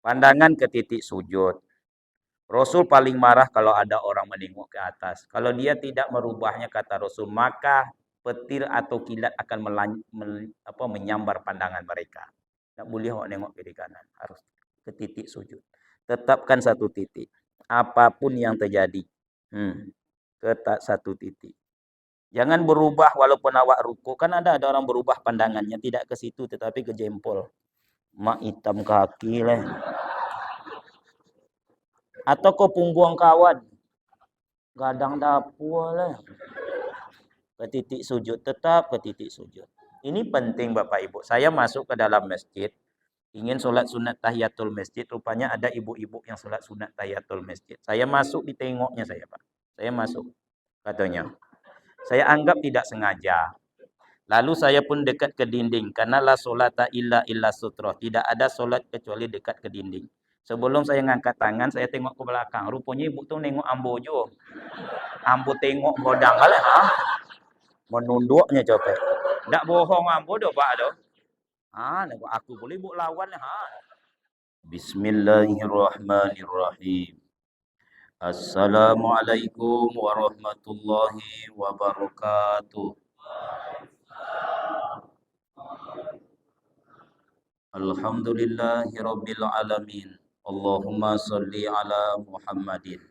Pandangan ke titik sujud. Rasul paling marah kalau ada orang menengok ke atas. Kalau dia tidak merubahnya, kata Rasul, maka petir atau kilat akan menyambar pandangan mereka. Tak boleh orang nengok kiri kanan. Harus ke titik sujud. Tetapkan satu titik. Apapun yang terjadi. Tetap satu titik. Jangan berubah walaupun awak ruku. Kan ada orang berubah pandangannya. Tidak ke situ tetapi ke jempol. Mak hitam kaki lah. Atau ke punggung kawan. Gadang dapur lah. Ke titik sujud. Tetap ke titik sujud. Ini penting Bapak Ibu. Saya masuk ke dalam masjid. Ingin solat sunat tahiyatul masjid. Rupanya ada ibu-ibu yang solat sunat tahiyatul masjid. Saya masuk ditengoknya saya Pak. Saya masuk. Katanya. Saya anggap tidak sengaja. Lalu saya pun dekat ke dinding. Karena la solata illa sutroh. Tidak ada solat kecuali dekat ke dinding. Sebelum saya ngangkat tangan, saya tengok ke belakang. Rupanya ibu tu nengok ambo jo. Ambo tengok godang kali. Menunduknya coba. Tak bohong ambo do Pak do. Aku boleh ibu lawan lah. Bismillahirrahmanirrahim. Assalamualaikum warahmatullahi wabarakatuh. Alhamdulillahirabbil alamin. Allahumma salli ala Muhammadin.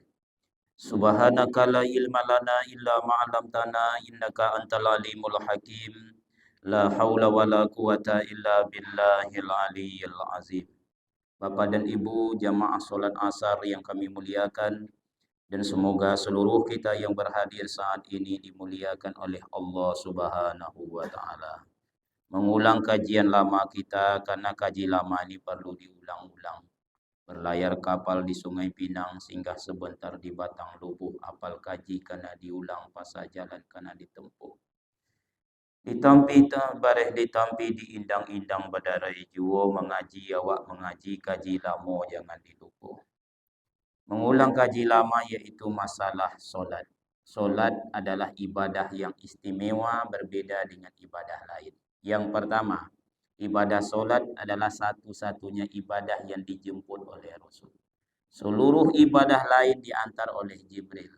Subhanaka la ilma lana illa ma 'allamtana innaka antal alimul hakim. La haula wala quwata illa billahil aliyyil azim. Bapak dan Ibu jamaah salat asar yang kami muliakan, dan semoga seluruh kita yang berhadir saat ini dimuliakan oleh Allah Subhanahu wa taala. Mengulang kajian lama kita karena kaji lama ini perlu diulang-ulang. Berlayar kapal di Sungai Pinang, singgah sebentar di Batang Lubuh, apal kaji karena diulang, pasal jalan karena ditempuh. Ditampi di indang-indang berdarai juo, mengaji awak mengaji kaji lama jangan dilupa. Mengulang kaji lama yaitu masalah solat. Solat adalah ibadah yang istimewa berbeda dengan ibadah lain. Yang pertama, ibadah solat adalah satu-satunya ibadah yang dijemput oleh Rasul. Seluruh ibadah lain diantar oleh Jibril.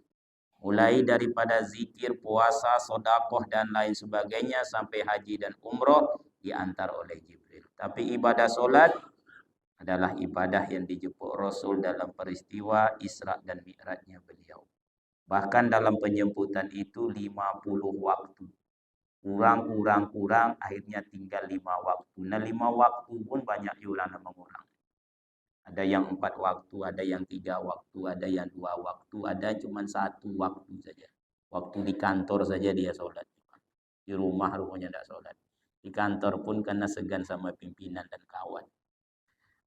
Mulai daripada zikir, puasa, sedekah dan lain sebagainya sampai haji dan umrah diantar oleh Jibril. Tapi ibadah solat adalah ibadah yang dijemput Rasul dalam peristiwa Isra dan Mi'rajnya beliau. Bahkan dalam penjemputan itu 50 waktu. Kurang, akhirnya tinggal 5 waktu. Nah 5 waktu pun banyak ulama mengurang. Ada yang 4 waktu, ada yang 3 waktu, ada yang 2 waktu, ada cuma 1 waktu saja. Waktu di kantor saja dia sholat. Di rumah rupanya tidak sholat. Di kantor pun karena segan sama pimpinan dan kawan.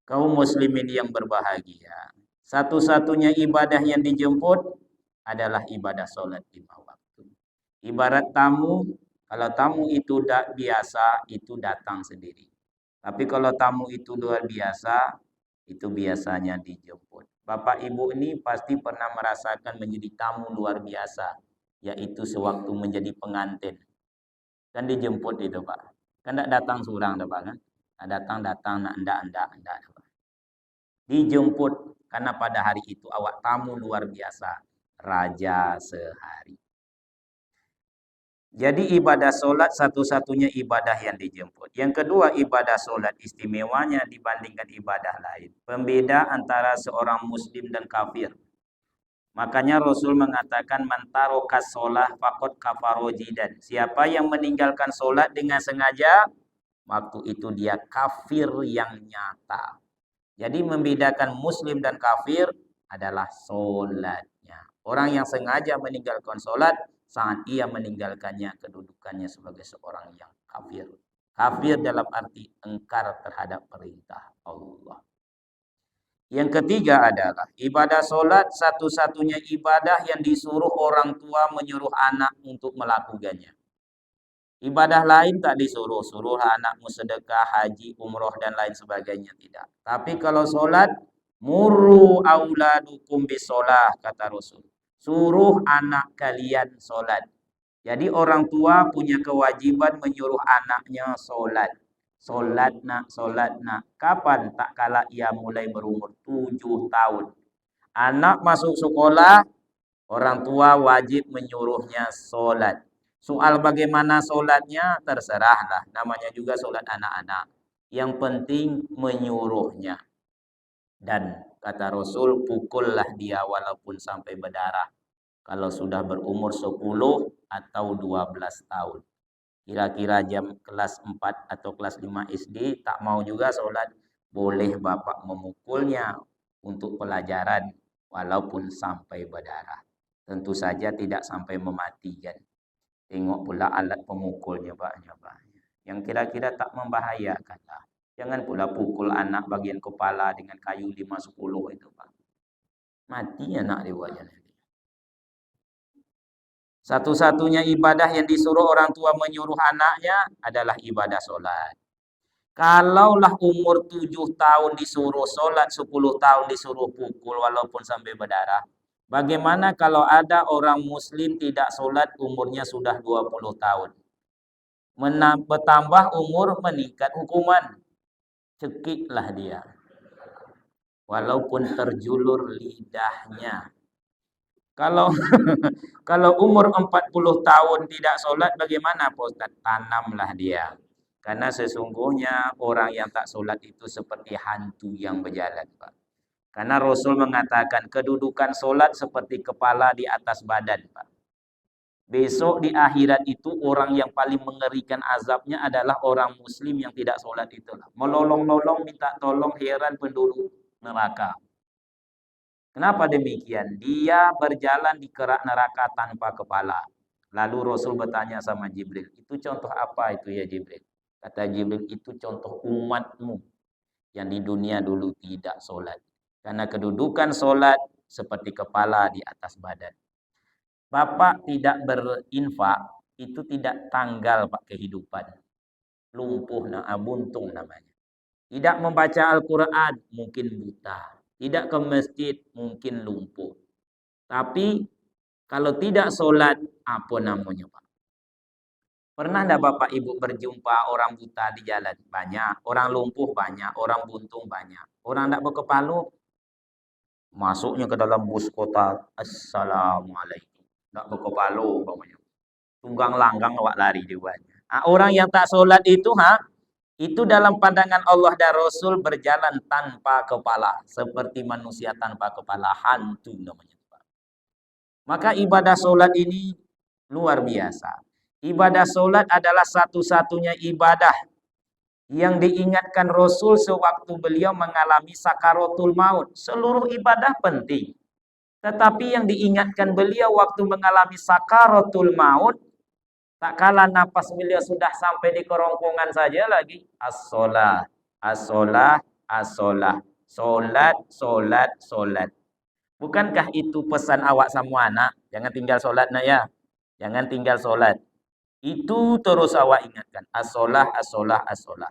Kaum muslimin yang berbahagia, satu-satunya ibadah yang dijemput adalah ibadah sholat 5 waktu. Ibarat tamu, kalau tamu itu tidak biasa, itu datang sendiri. Tapi kalau tamu itu luar biasa, itu biasanya dijemput. Bapak Ibu ini pasti pernah merasakan menjadi tamu luar biasa, yaitu sewaktu menjadi pengantin. Kan dijemput itu Pak. Kan tidak datang seorang Pak kan? Datang, nak endak. Dijemput karena pada hari itu awak tamu luar biasa, raja sehari. Jadi ibadah solat satu-satunya ibadah yang dijemput. Yang kedua, ibadah solat istimewanya dibandingkan ibadah lain. Pembeda antara seorang muslim dan kafir. Makanya Rasul mengatakan man tarokas sholah faqad kafaro jidan. Siapa yang meninggalkan solat dengan sengaja, waktu itu dia kafir yang nyata. Jadi membedakan muslim dan kafir adalah solatnya. Orang yang sengaja meninggalkan solat, saat ia meninggalkannya, kedudukannya sebagai seorang yang kafir. Kafir dalam arti engkar terhadap perintah Allah. Yang ketiga adalah ibadah solat satu-satunya ibadah yang disuruh orang tua menyuruh anak untuk melakukannya. Ibadah lain tak disuruh. Suruh anakmu sedekah, haji, umroh dan lain sebagainya tidak. Tapi kalau solat, muru auladukum bisolah, kata Rasul. Suruh anak kalian solat. Jadi orang tua punya kewajiban menyuruh anaknya solat. Solat nak. Kapan? Tak kala ia mulai berumur 7 tahun. Anak masuk sekolah, orang tua wajib menyuruhnya solat. Soal bagaimana solatnya terserahlah. Namanya juga solat anak-anak. Yang penting menyuruhnya. Dan kata Rasul, pukullah dia walaupun sampai berdarah. Kalau sudah berumur 10 atau 12 tahun. Kira-kira jam kelas 4 atau kelas 5 SD, tak mau juga sholat, boleh bapak memukulnya untuk pelajaran walaupun sampai berdarah. Tentu saja tidak sampai mematikan. Tengok pula alat pemukulnya banyak. Yang kira-kira tak membahayakan lah. Jangan pula pukul anak bagian kepala dengan kayu 5-10 itu, Pak. Mati anak dia. Satu-satunya ibadah yang disuruh orang tua menyuruh anaknya adalah ibadah sholat. Kalaulah umur 7 tahun disuruh sholat, 10 tahun disuruh pukul walaupun sampai berdarah. Bagaimana kalau ada orang muslim tidak sholat umurnya sudah 20 tahun? Bertambah umur meningkat hukuman. Cekiklah dia. Walaupun terjulur lidahnya. Kalau kalau umur 40 tahun tidak sholat bagaimana Pak Ustaz? Tanamlah dia. Karena sesungguhnya orang yang tak sholat itu seperti hantu yang berjalan, Pak. Karena Rasul mengatakan kedudukan sholat seperti kepala di atas badan, Pak. Besok di akhirat itu orang yang paling mengerikan azabnya adalah orang muslim yang tidak sholat itulah. Melolong-lolong minta tolong heran penduduk neraka. Kenapa demikian? Dia berjalan di kerak neraka tanpa kepala. Lalu Rasul bertanya sama Jibril, itu contoh apa itu ya Jibril? Kata Jibril, itu contoh umatmu yang di dunia dulu tidak sholat. Karena kedudukan sholat seperti kepala di atas badan. Bapak tidak berinfak, itu tidak tanggal Pak kehidupan. Lumpuh, buntung namanya. Tidak membaca Al-Quran, mungkin buta. Tidak ke masjid, mungkin lumpuh. Tapi kalau tidak sholat, apa namanya Pak? Pernah enggak Bapak Ibu berjumpa orang buta di jalan? Banyak. Orang lumpuh banyak. Orang buntung banyak. Orang tidak berkepala, masuknya ke dalam bus kota. Assalamualaikum. Tidak berkepala, umpamanya. Tunggang langgang awak lari juga. Orang yang tak sholat itu, itu dalam pandangan Allah dan Rasul berjalan tanpa kepala. Seperti manusia tanpa kepala. Hantu namanya. Maka ibadah sholat ini luar biasa. Ibadah sholat adalah satu-satunya ibadah yang diingatkan Rasul sewaktu beliau mengalami sakaratul maut. Seluruh ibadah penting. Tetapi yang diingatkan beliau waktu mengalami sakaratul maut, tak kala napas beliau sudah sampai di kerongkongan saja lagi. As-sholah, as-sholah, as-sholah. Sholat, sholat, sholat. Bukankah itu pesan awak semua anak? Jangan tinggal sholat nak ya. Jangan tinggal sholat. Itu terus awak ingatkan. As-sholah, as-sholah, as-sholah.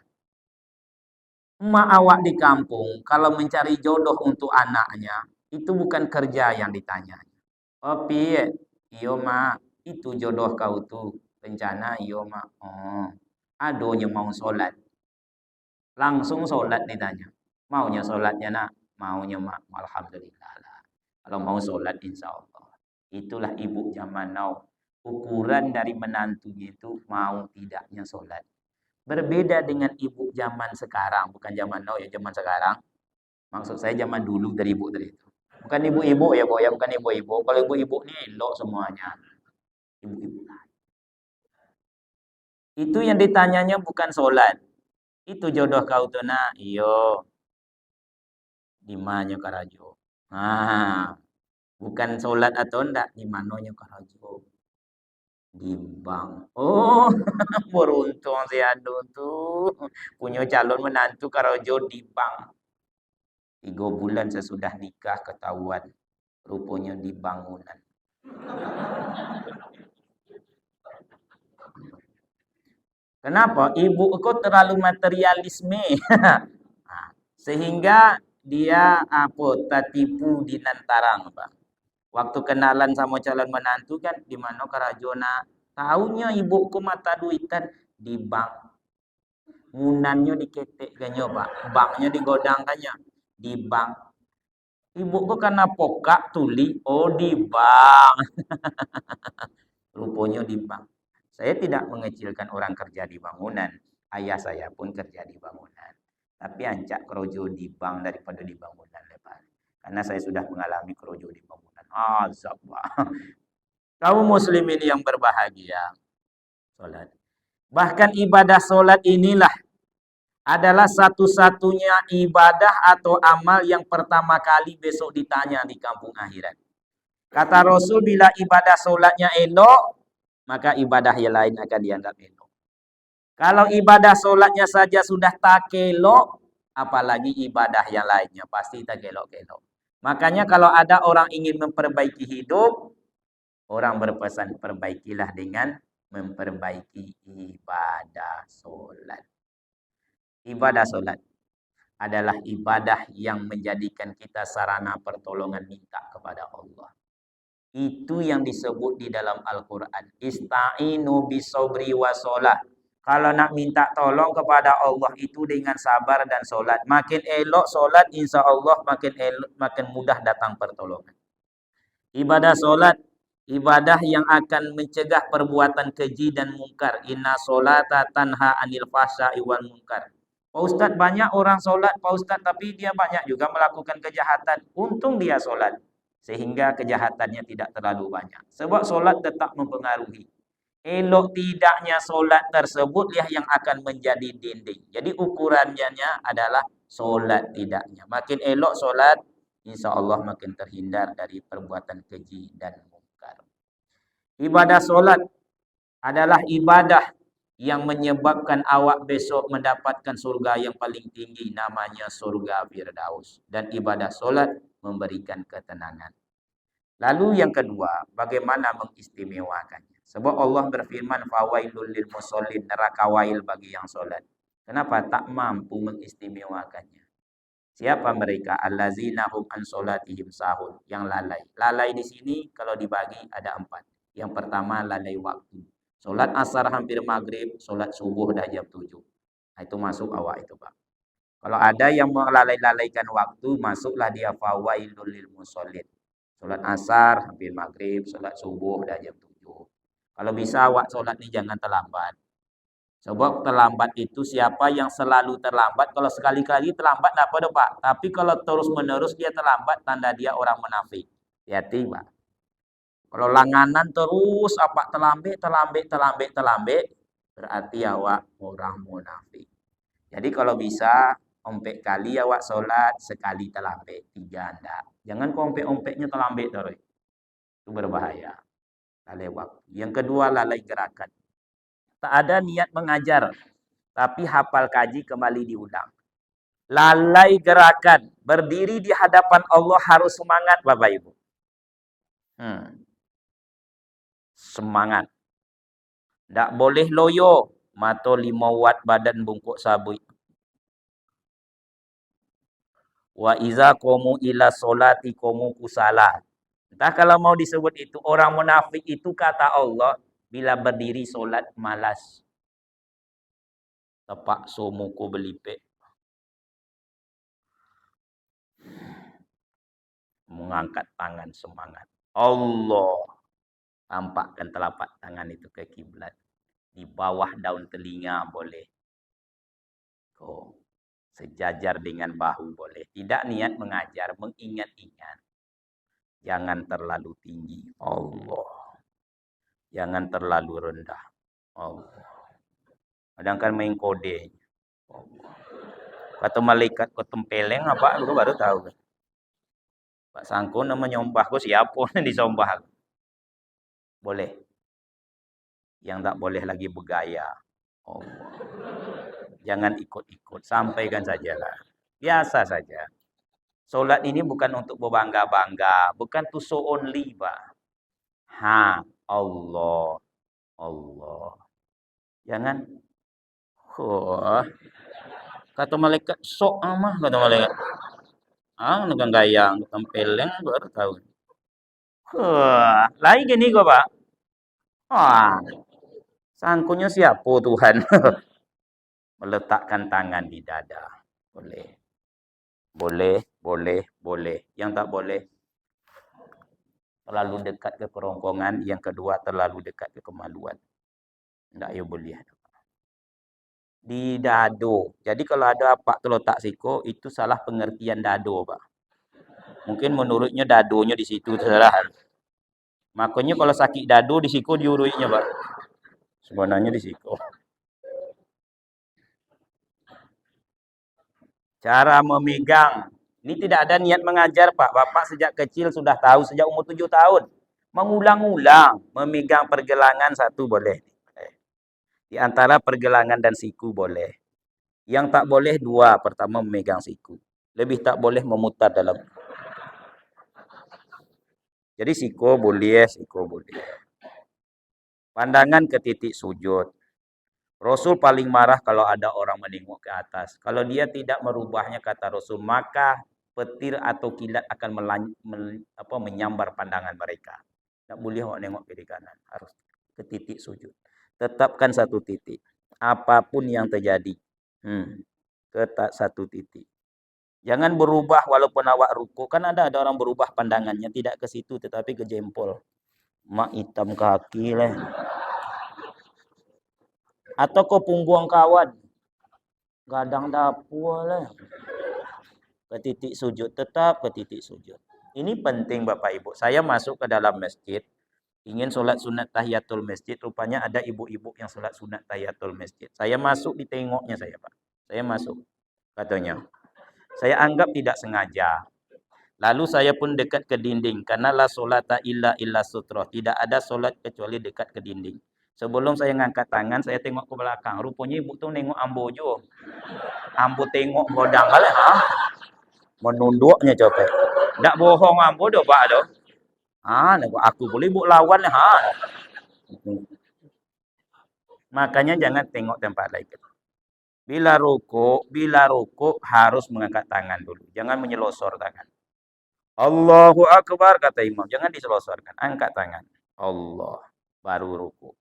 Emak awak di kampung, kalau mencari jodoh untuk anaknya, itu bukan kerja yang ditanya. Oh piye? Iyo mak, itu jodoh kau tuh. Rencana iyo mak. Oh, adonya mau sholat. Langsung sholat ditanya. Maunya sholatnya nak? Maunya mak. Alhamdulillah lah. Kalau mau sholat insya Allah. Itulah ibu zaman now. Ukuran dari menantunya itu mau tidaknya sholat. Berbeda dengan ibu zaman sekarang. Bukan zaman now ya, zaman sekarang. Maksud saya zaman dulu dari ibu tadi itu. Bukan ibu-ibu ya, Bu, ya, bukan ibu-ibu. Kalau ibu-ibu ini elok semuanya. Ibu-ibu. Itu yang ditanyanya bukan sholat. Itu jodoh kau tuh nak. Iyo. Dimanya karajo. Bukan sholat atau enggak. Dimanonya karajo. Di bank. Oh, beruntung si Anu tuh. Punya calon menantu karajo di bank. 3 bulan sesudah nikah ketahuan. Rupanya di bangunan. Kenapa? Ibu kau terlalu materialisme. Sehingga dia tertipu di lantaran, Pak. Waktu kenalan sama calon menantu kan di mana kerajona. Tahunya ibuku mata duitan di bank. Munannya diketekkannya, Pak. Banknya digodangkannya. Di bank. Ibu kok kena pokak tuli. Oh, di bank. Rupanya di bank. Saya tidak mengecilkan orang kerja di bangunan. Ayah saya pun kerja di bangunan. Tapi ancak kerojo di bank daripada di bangunan lepas. Karena saya sudah mengalami kerojo di bangunan. Azab, Pak. Kaum muslimin yang berbahagia. Salat. Bahkan ibadah solat inilah adalah satu-satunya ibadah atau amal yang pertama kali besok ditanya di kampung akhirat. Kata Rasul, bila ibadah solatnya elok, maka ibadah yang lain akan dianggap elok. Kalau ibadah solatnya saja sudah tak elok, apalagi ibadah yang lainnya pasti tak elok-elok. Makanya kalau ada orang ingin memperbaiki hidup, orang berpesan perbaikilah dengan memperbaiki ibadah solat. Ibadah solat adalah ibadah yang menjadikan kita sarana pertolongan minta kepada Allah. Itu yang disebut di dalam Al-Quran. Ista'inu bisobri wa solat. Kalau nak minta tolong kepada Allah itu dengan sabar dan solat. Makin elok solat, insya Allah makin mudah datang pertolongan. Ibadah solat, ibadah yang akan mencegah perbuatan keji dan mungkar. Inna solata tanha anil fahsya'i wal munkar. Pak Ustadz, banyak orang solat, Pak Ustadz, tapi dia banyak juga melakukan kejahatan. Untung dia solat, sehingga kejahatannya tidak terlalu banyak. Sebab solat tetap mempengaruhi. Elok tidaknya solat tersebut yang akan menjadi dinding. Jadi ukurannya adalah solat tidaknya. Makin elok solat, insya Allah makin terhindar dari perbuatan keji dan mungkar. Ibadah solat adalah ibadah yang menyebabkan awak besok mendapatkan surga yang paling tinggi, namanya surga Firdaus. Dan ibadah solat memberikan ketenangan. Lalu yang kedua, bagaimana mengistimewakannya? Sebab Allah berfirman, fawailul lil musallin, neraka wail bagi yang solat. Kenapa? Tak mampu mengistimewakannya. Siapa mereka? Allazina hum an solatihim sahun, yang lalai. Lalai di sini kalau dibagi ada 4. Yang pertama lalai waktu. Solat asar hampir maghrib, solat subuh dah jam 7. Nah, itu masuk awak itu, Pak. Kalau ada yang melalaikan waktu, masuklah dia fawailul lil musallin. Solat asar hampir maghrib, solat subuh dah jam 7. Kalau bisa awak solat ni jangan terlambat. Sebab terlambat itu siapa yang selalu terlambat, kalau sekali-kali terlambat tak apa, Pak. Tapi kalau terus-menerus dia terlambat, tanda dia orang munafik. Hati-hati, Pak. Kalau langanan terus apa terlambat, berarti awak orang munafik. Jadi kalau bisa ompek kali awak solat, sekali terlambat, 3 anda. Jangan kau ompek-ompeknya terlambat terus. Itu berbahaya. Lalai waktu. Yang kedua lalai gerakan. Tak ada niat mengajar, tapi hafal kaji kembali diulang. Lalai gerakan, berdiri di hadapan Allah harus semangat, Bapak Ibu. Semangat. Tak boleh loyo, mato 5 watt badan bungkuk sabui. Wa iza komu ila solati komu kusala. Entah kalau mau disebut itu, orang munafik itu kata Allah, bila berdiri solat malas. Tepak somuku belipek. Mengangkat tangan semangat. Allah tampakkan telapak tangan itu ke kiblat. Di bawah daun telinga boleh. Sejajar dengan bahu boleh. Tidak niat mengajar, mengingat-ingat. Jangan terlalu tinggi. Allah. Jangan terlalu rendah. Allah. Kadang kan main kode. Allah. Kata malaikat kau tempeleng apa? Lu baru tahu. Pak Sangko nama nyombah kau siapa disombah. Boleh. Yang tak boleh lagi bergaya. Allah. Jangan ikut-ikut. Sampaikan sajalah. Biasa saja. Solat ini bukan untuk berbangga-bangga. Bukan to show only, Pak. Allah. Allah. Jangan. Kata malaikat, sok amah, kata malaikat. Dengan gaya, tempeleng, baru tahu. Lagi gini kok, Pak. Sangkunya siapa Tuhan? Meletakkan tangan di dada. Boleh. Boleh. Yang tak boleh, terlalu dekat ke kerongkongan. Yang kedua, terlalu dekat ke kemaluan. Tak ya boleh. Di dado. Jadi kalau ada apa terletak siko, itu salah pengertian dado, Pak. Mungkin menurutnya dadonya di situ terserah. Makanya kalau sakit dado di siko diurutnya, Pak. Sebenarnya di siko. Cara memegang. Ini tidak ada niat mengajar, Pak. Bapak sejak kecil sudah tahu, sejak umur 7 tahun. Mengulang-ulang. Memegang pergelangan satu boleh. Di antara pergelangan dan siku boleh. Yang tak boleh dua. Pertama memegang siku. Lebih tak boleh memutar dalam. Jadi siku boleh. Pandangan ke titik sujud. Rasul paling marah kalau ada orang menengok ke atas. Kalau dia tidak merubahnya, kata Rasul, maka petir atau kilat akan menyambar pandangan mereka. Tak boleh orang nengok kiri kanan. Harus ke titik sujud. Tetapkan satu titik. Apapun yang terjadi. Ke satu titik. Jangan berubah walaupun awak rukuk. Kan ada orang berubah pandangannya. Tidak ke situ tetapi ke jempol. Mak hitam kaki lah. Atau ke punggung kawan. Gadang dapur lah. Ke titik sujud. Tetap ke titik sujud. Ini penting Bapak Ibu. Saya masuk ke dalam masjid. Ingin sholat sunat tahiyatul masjid. Rupanya ada ibu-ibu yang sholat sunat tahiyatul masjid. Saya masuk ditengoknya saya, Pak. Saya masuk. Katanya. Saya anggap tidak sengaja. Lalu saya pun dekat ke dinding. Karena la sholata illa sutroh. Tidak ada sholat kecuali dekat ke dinding. Sebelum saya ngangkat tangan, saya tengok ke belakang. Rupanya ibu tu nengok ambo jo. Ambo tengok godang kali, ha? Menunduknya coba. Tak bohong ambo do, Pak do. Aku boleh ibu lawan ha. Makanya jangan tengok tempat lain. Bila rukuk harus mengangkat tangan dulu. Jangan menyelosor tangan. Allahu Akbar kata imam. Jangan diselosorkan. Angkat tangan. Allah. Baru rukuk.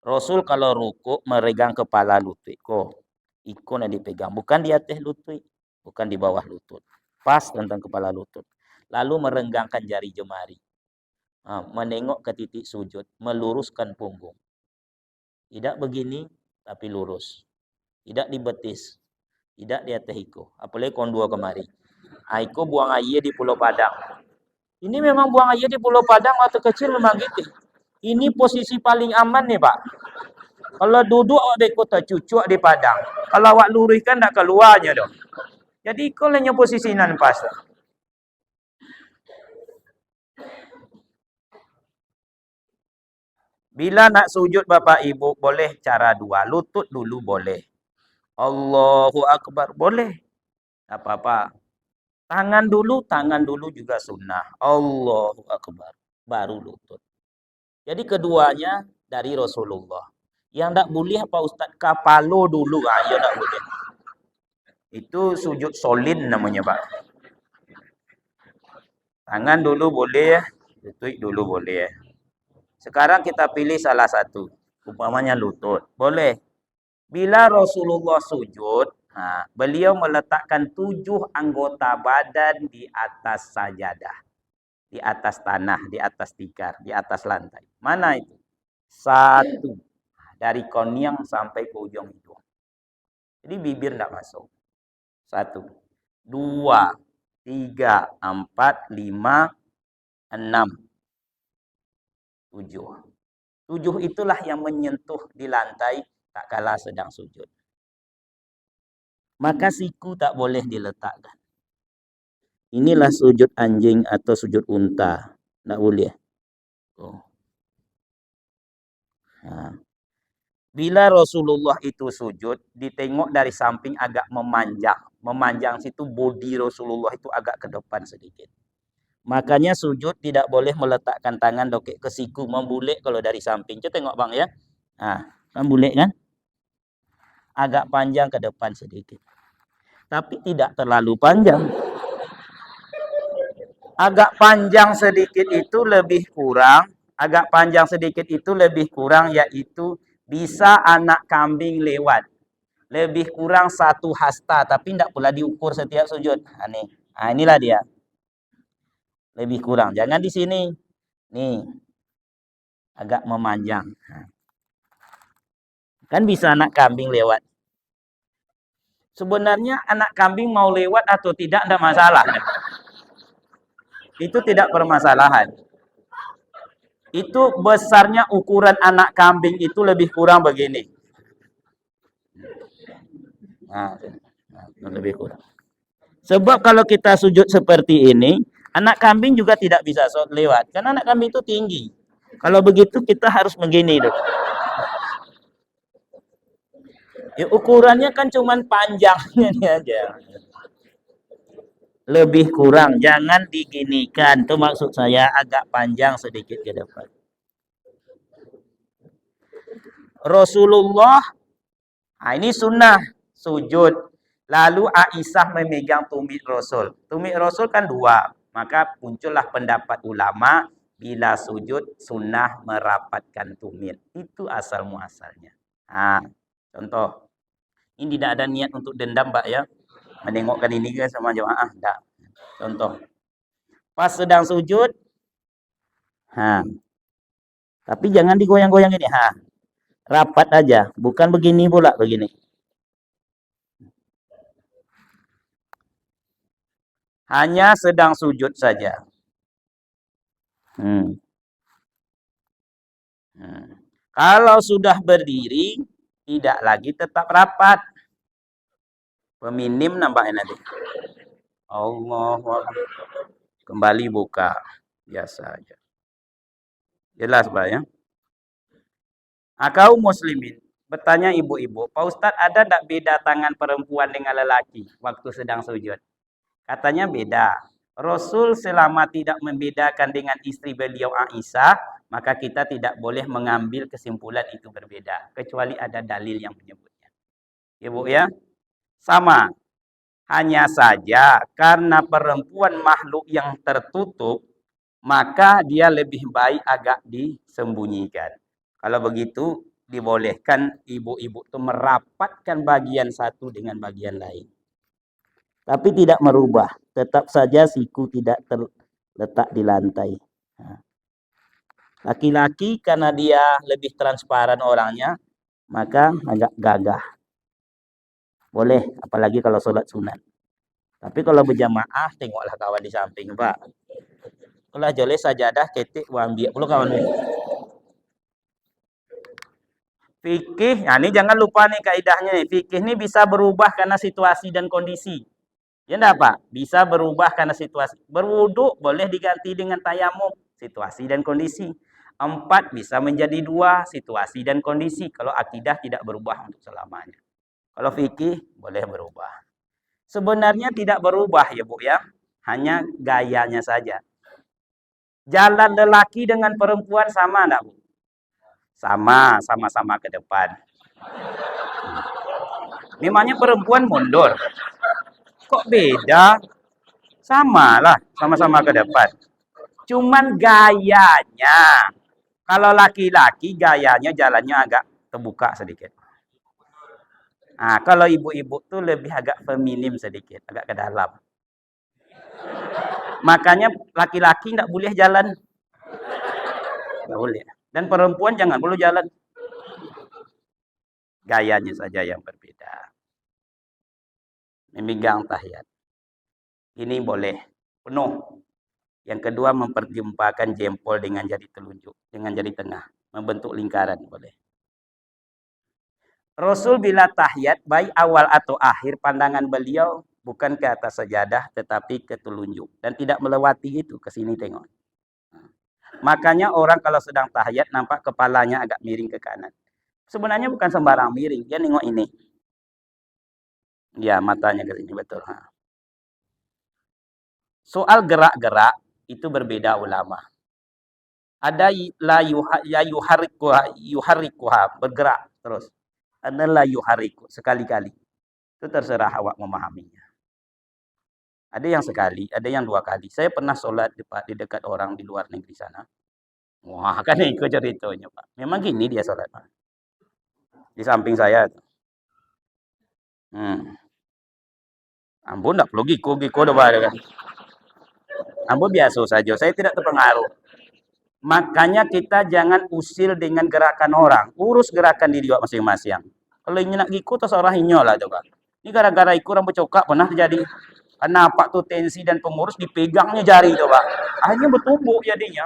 Rasul kalau rukuk meregang kepala lutut. Ikon yang dipegang. Bukan di atas lutut. Bukan di bawah lutut. Pas tentang kepala lutut. Lalu merenggangkan jari jemari. Menengok ke titik sujud. Meluruskan punggung. Tidak begini, tapi lurus. Tidak di betis. Tidak di atas iko. Apalagi kondua kemari. Iko buang air di Pulau Padang. Ini memang buang air di Pulau Padang waktu kecil memang gitu. Ini posisi paling aman nih, Pak. Kalau duduk di kota cucuk di Padang. Kalau awak luruskan tak keluarnya dong. Jadi kalau hanya posisi nan pas. Bila nak sujud Bapak Ibu boleh cara dua. Lutut dulu boleh. Allahu Akbar boleh. Tak apa-apa. Tangan dulu juga sunnah. Allahu Akbar. Baru lutut. Jadi keduanya dari Rasulullah. Yang tak boleh apa Ustaz? Kapalo dulu. Ya tak boleh. Itu sujud solin namanya, Pak. Tangan dulu boleh. Lutut dulu boleh. Sekarang kita pilih salah satu. Umpamanya lutut. Boleh. Bila Rasulullah sujud, beliau meletakkan 7 anggota badan di atas sajadah. Di atas tanah, di atas tikar, di atas lantai. Mana itu? 1. Dari konyang sampai ke ujung hidung. Jadi bibir tidak masuk. 1, 2, 3, 4, 5, 6, 7. 7 itulah yang menyentuh di lantai tak kala sedang sujud. Maka siku tak boleh diletakkan. Inilah sujud anjing atau sujud unta. Tak boleh. Bila Rasulullah itu sujud, ditengok dari samping agak memanjang. Memanjang situ bodi Rasulullah itu agak ke depan sedikit. Makanya sujud tidak boleh meletakkan tangan dokek ke siku. Membulik kalau dari samping. Coba tengok bang ya. Kan bulik kan? Agak panjang ke depan sedikit. Tapi tidak terlalu panjang. Agak panjang sedikit itu lebih kurang. Agak panjang sedikit itu lebih kurang yaitu bisa anak kambing lewat. lebih kurang 1 hasta, tapi tidak pula diukur setiap sujud. Inilah dia. Lebih kurang. Jangan di sini. Nih. Agak memanjang. Kan bisa anak kambing lewat. Sebenarnya anak kambing mau lewat atau tidak masalah. Itu tidak permasalahan. Itu besarnya ukuran anak kambing itu lebih kurang begini. Lebih kurang. Sebab kalau kita sujud seperti ini, anak kambing juga tidak bisa lewat. Karena anak kambing itu tinggi. Kalau begitu kita harus begini. Ya, ukurannya kan cuman panjangnya ini aja. Lebih kurang, jangan diginikan. Itu maksud saya agak panjang sedikit ke depan. Rasulullah, ini sunnah sujud. Lalu Aisyah memegang tumit Rasul. Tumit Rasul kan 2. Maka muncullah pendapat ulama, bila sujud sunnah merapatkan tumit. Itu asal muasalnya. Contoh. Ini tidak ada niat untuk dendam, Pak, ya. Menengokkan ini ke sama jemaah, enggak. Contoh. Pas sedang sujud, tapi jangan digoyang-goyang ini, rapat aja, bukan begini pula, begini. Hanya sedang sujud saja. Kalau sudah berdiri, tidak lagi tetap rapat. Peminim nampaknya nanti. Allah, kembali buka. Biasa aja. Jelas, Pak, ya? Kaum muslimin, bertanya ibu-ibu, Pak Ustadz, ada tak beda tangan perempuan dengan lelaki waktu sedang sujud? Katanya beda. Rasul selama tidak membedakan dengan istri beliau Aisyah, maka kita tidak boleh mengambil kesimpulan itu berbeda. Kecuali ada dalil yang menyebutnya. Ibu, ya? Sama. Hanya saja karena perempuan makhluk yang tertutup, maka dia lebih baik agak disembunyikan. Kalau begitu, dibolehkan ibu-ibu itu merapatkan bagian satu dengan bagian lain. Tapi tidak merubah. Tetap saja siku tidak terletak di lantai. Laki-laki karena dia lebih transparan orangnya, maka agak gagah. Boleh, apalagi kalau sholat sunat. Tapi kalau berjamaah, tengoklah kawan di samping, Pak. Kalau joleh sajadah, ketik, wambiak. Kalau kawan fikih, ini jangan lupa nih kaidahnya nih. Fikih ini bisa berubah karena situasi dan kondisi. Ya enggak, Pak? Bisa berubah karena situasi. Berwudu boleh diganti dengan tayamum, situasi dan kondisi. 4 bisa menjadi 2, situasi dan kondisi. Kalau akidah tidak berubah untuk selamanya. Kalau fikih boleh berubah. Sebenarnya tidak berubah ya, Bu, ya. Hanya gayanya saja. Jalan lelaki dengan perempuan sama enggak, Bu? Sama-sama ke depan. Memangnya perempuan mundur. Kok beda? Samalah, sama-sama ke depan. Cuman gayanya. Kalau laki-laki gayanya jalannya agak terbuka sedikit. Kalau ibu-ibu tuh lebih agak feminim sedikit, agak ke dalam. Makanya laki-laki nggak boleh jalan. Nggak boleh. Dan perempuan jangan boleh jalan. Gayanya saja yang berbeda. Memegang tahiyat. Ini boleh penuh. Yang kedua, memperjumpakan jempol dengan jari telunjuk, dengan jari tengah, membentuk lingkaran boleh. Rasul bila tahiyat, baik awal atau akhir, pandangan beliau bukan ke atas sajadah, tetapi ke telunjuk. Dan tidak melewati itu, ke sini tengok. Makanya orang kalau sedang tahiyat, nampak kepalanya agak miring ke kanan. Sebenarnya bukan sembarang miring, dia nengok ini. Ya, matanya ke sini, betul. Soal gerak-gerak, itu berbeda ulama. Ada la yuharikuha, bergerak terus. Ada la yuhariku, sekali-kali. Itu terserah awak memahaminya. Ada yang sekali, ada yang 2 kali. Saya pernah sholat di dekat orang di luar negeri sana. Wah, kan ikut ceritanya, Pak. Memang gini dia sholat, Pak. Di samping saya. Ampun tak perlu giko dah kan. Ampun biasa saja. Saya tidak terpengaruh. Makanya kita jangan usil dengan gerakan orang. Urus gerakan diri masing-masing. Kalau ingin nak giko terserah inyo lah coba. Ini gara-gara ikut rambut cokak pernah terjadi. Kenapa tuh tensi dan pengurus dipegangnya jari coba. Akhirnya bertumbuk jadinya.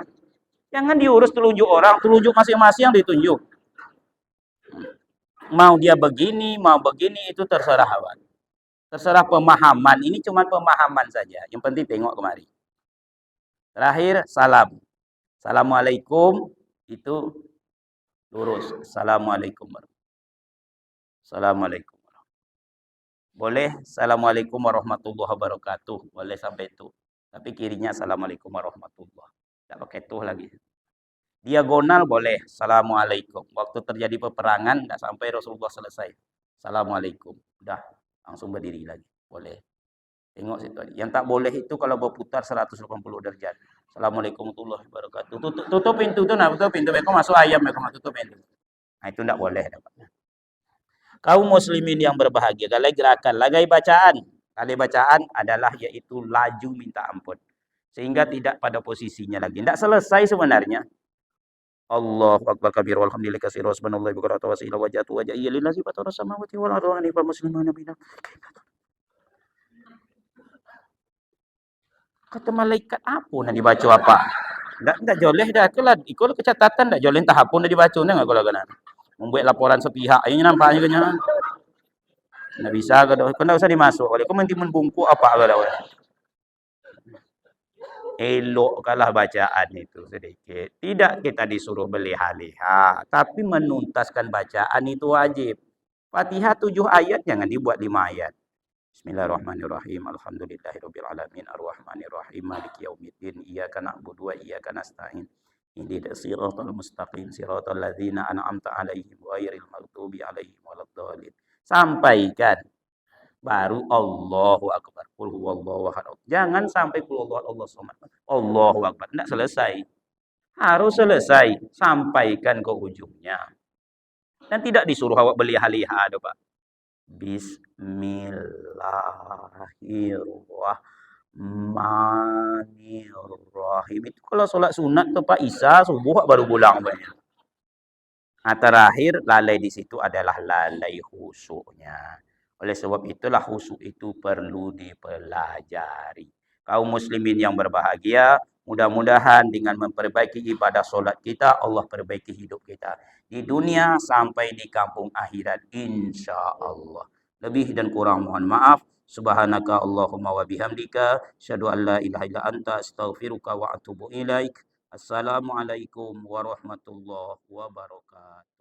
Jangan diurus telunjuk orang, telunjuk masing-masing yang ditunjuk. Mau dia begini, mau begini itu terserah awak. Terserah pemahaman. Ini cuma pemahaman saja. Yang penting tengok kemari. Terakhir salam. Assalamualaikum itu lurus. Assalamualaikum. Assalamualaikum. Boleh Assalamualaikum warahmatullahi wabarakatuh. Boleh sampai itu. Tapi kirinya Assalamualaikum warahmatullahi. Tak pakai tuh lagi. Diagonal boleh. Assalamualaikum. Waktu terjadi peperangan, tak sampai Rasulullah selesai. Assalamualaikum. Udah, langsung berdiri lagi. Boleh. Tengok situ. Yang tak boleh itu kalau berputar 180 derajat. Assalamualaikum warahmatullahi wabarakatuh. Tutup pintu tu, nak tutup pintu. Mereka masuk ayam, mereka tutup pintu. Nah, itu tak boleh. Kaum muslimin yang berbahagia. Galai gerakan, lagai bacaan. Galai bacaan adalah yaitu laju minta ampun. Sehingga tidak pada posisinya lagi. Tidak selesai sebenarnya. Allahu akbar kabir walhamdulillah katsira subhanallahi wa bihamdihi wa wasila wajhatu wa ja'iyya lillahi fatara samawati wal ardi wa anifal muslimana bina. Kata malaikat apa nak dibaca apa? Ndak joleh dah kelah. Ikut kecatatan ndak joleh tahap pun dah dibaca ndak kalau kena. Membuat laporan sepihak ini nampaknya kena. Ndak bisa ke dah. Kena usah dimasuk. Oleh kau mesti membungkuk apa kalau dah. Elokkanlah bacaan itu sedikit. Tidak kita disuruh berleha-leha, tapi menuntaskan bacaan itu wajib. Fatihah 7 ayat jangan dibuat 5 ayat. Bismillahirrahmanirrahim. Alhamdulillahirabbil alamin arrahmanirrahim maliki yaumiddin iyyaka na'budu wa iyyaka nasta'in. Ihdinas siratal mustaqim siratal ladzina an'amta 'alaihim ghairil maghdubi alaihim waladdallin. Sampaikan baru Allahu akbar. Qul huwallahu ahad. Jangan sampai qul huwallahu Allahu samad. Allahu akbar. Enggak selesai. Harus selesai. Sampaikan ke ujungnya. Dan tidak disuruh awak berliha-liha, Pak. Bismillahirrahmanirrahim. Itu kalau solat sunat tuh Pak Isa subuh baru pulang banyak. Nah, terakhir lalai di situ adalah lalai khusyuknya. Oleh sebab itulah khusyuk itu perlu dipelajari. Kaum muslimin yang berbahagia, mudah-mudahan dengan memperbaiki ibadah solat kita, Allah perbaiki hidup kita. Di dunia sampai di kampung akhirat, insya Allah. Lebih dan kurang mohon maaf. Subhanaka Allahumma wa bihamdika. Asyhadu an la ilaha illa anta astaghfiruka wa atubu ilaik. Assalamualaikum warahmatullahi wabarakatuh.